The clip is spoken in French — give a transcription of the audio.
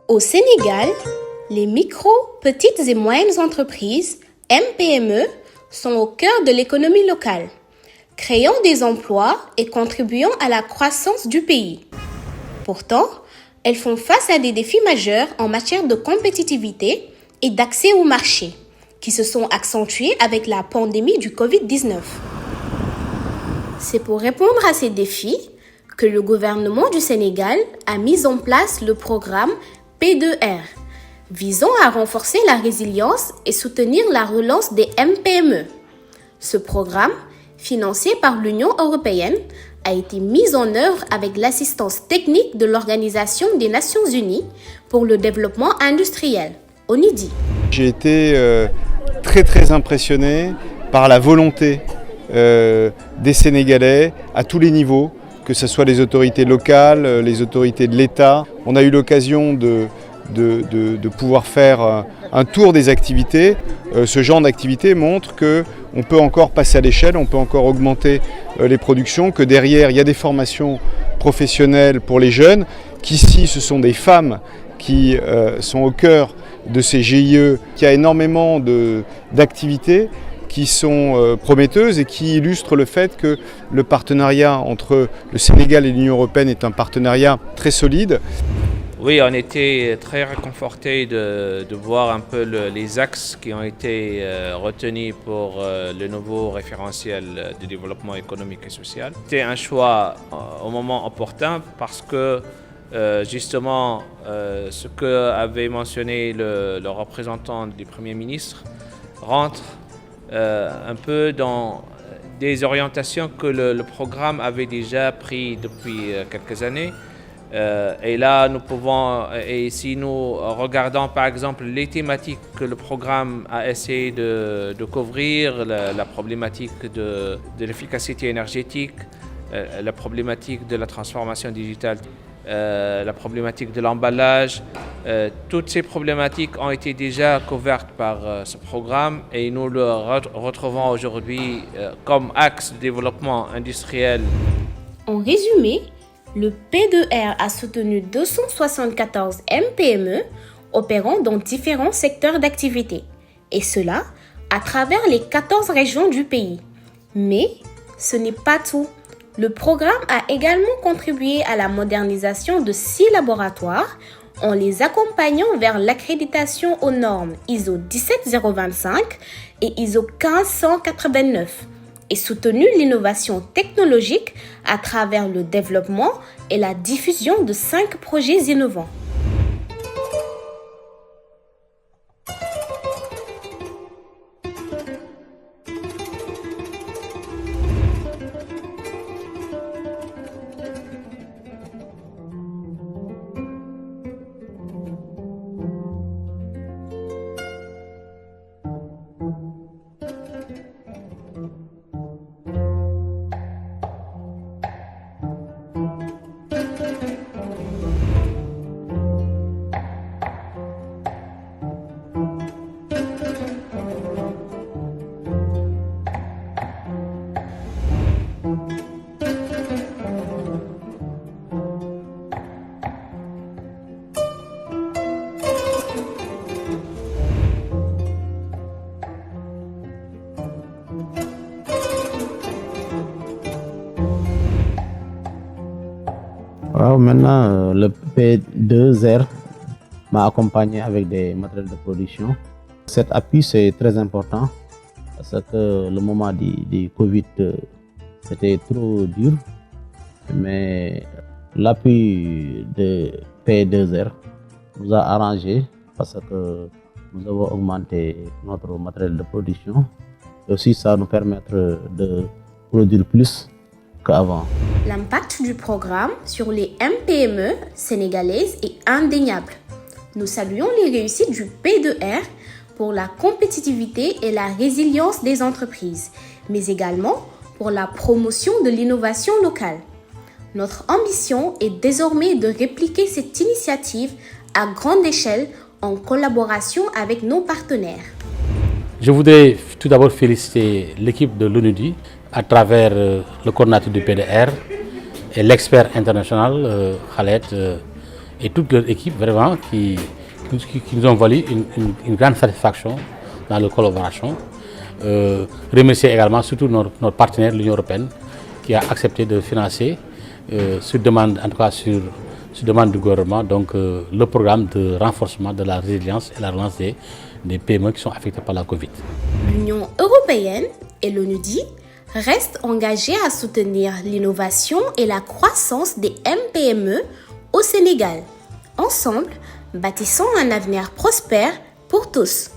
Au Sénégal, les micro, petites et moyennes entreprises, MPME, sont au cœur de l'économie locale, créant des emplois et contribuant à la croissance du pays. Pourtant, elles font face à des défis majeurs en matière de compétitivité et d'accès au marché, qui se sont accentués avec la pandémie du Covid-19. C'est pour répondre à ces défis que le gouvernement du Sénégal a mis en place le programme P2R, visant à renforcer la résilience et soutenir la relance des MPME. Ce programme, financé par l'Union européenne, a été mis en œuvre avec l'assistance technique de l'Organisation des Nations Unies pour le développement industriel, ONUDI. J'ai été très impressionné par la volonté des Sénégalais à tous les niveaux, que ce soit les autorités locales, les autorités de l'État. On a eu l'occasion de pouvoir faire un tour des activités. Ce genre d'activité montre qu'on peut encore passer à l'échelle, on peut encore augmenter les productions, que derrière il y a des formations professionnelles pour les jeunes, qu'ici ce sont des femmes qui sont au cœur de ces GIE, qu'il y a énormément d'activités qui sont prometteuses et qui illustrent le fait que le partenariat entre le Sénégal et l'Union européenne est un partenariat très solide. Oui, on était très réconfortés de voir un peu les axes qui ont été retenus pour le nouveau référentiel de développement économique et social. C'était un choix au moment opportun parce que justement ce qu'avait mentionné le représentant du Premier ministre rentre un peu dans des orientations que le programme avait déjà pris depuis quelques années. Et là, nous pouvons, et si nous regardons par exemple les thématiques que le programme a essayé de couvrir, la problématique de l'efficacité énergétique, la problématique de la transformation digitale, la problématique de l'emballage, toutes ces problématiques ont été déjà couvertes par ce programme et nous le retrouvons aujourd'hui comme axe de développement industriel. En résumé, le P2R a soutenu 274 MPME opérant dans différents secteurs d'activité, et cela à travers les 14 régions du pays. Mais ce n'est pas tout. Le programme a également contribué à la modernisation de 6 laboratoires en les accompagnant vers l'accréditation aux normes ISO 17025 et ISO 15189 et soutenu l'innovation technologique à travers le développement et la diffusion de 5 projets innovants. Maintenant, le P2R m'a accompagné avec des matériels de production. Cet appui, c'est très important parce que le moment du Covid, c'était trop dur. Mais l'appui de P2R nous a arrangé parce que nous avons augmenté notre matériel de production. Et aussi, ça nous permet de produire plus qu'avant. L'impact du programme sur les MPME sénégalaises est indéniable. Nous saluons les réussites du P2R pour la compétitivité et la résilience des entreprises, mais également pour la promotion de l'innovation locale. Notre ambition est désormais de répliquer cette initiative à grande échelle en collaboration avec nos partenaires. Je voudrais tout d'abord féliciter l'équipe de l'ONUDI à travers le coordinateur du P2R et l'expert international Khaled et toute leur équipe vraiment qui nous ont valu une grande satisfaction dans la collaboration. Remercier également surtout notre partenaire, l'Union européenne, qui a accepté de financer, sur demande, en tout cas sur demande du gouvernement, donc le programme de renforcement de la résilience et la relance des PME qui sont affectés par la Covid. L'Union européenne et l'ONUDI restent engagés à soutenir l'innovation et la croissance des MPME au Sénégal. Ensemble, bâtissons un avenir prospère pour tous.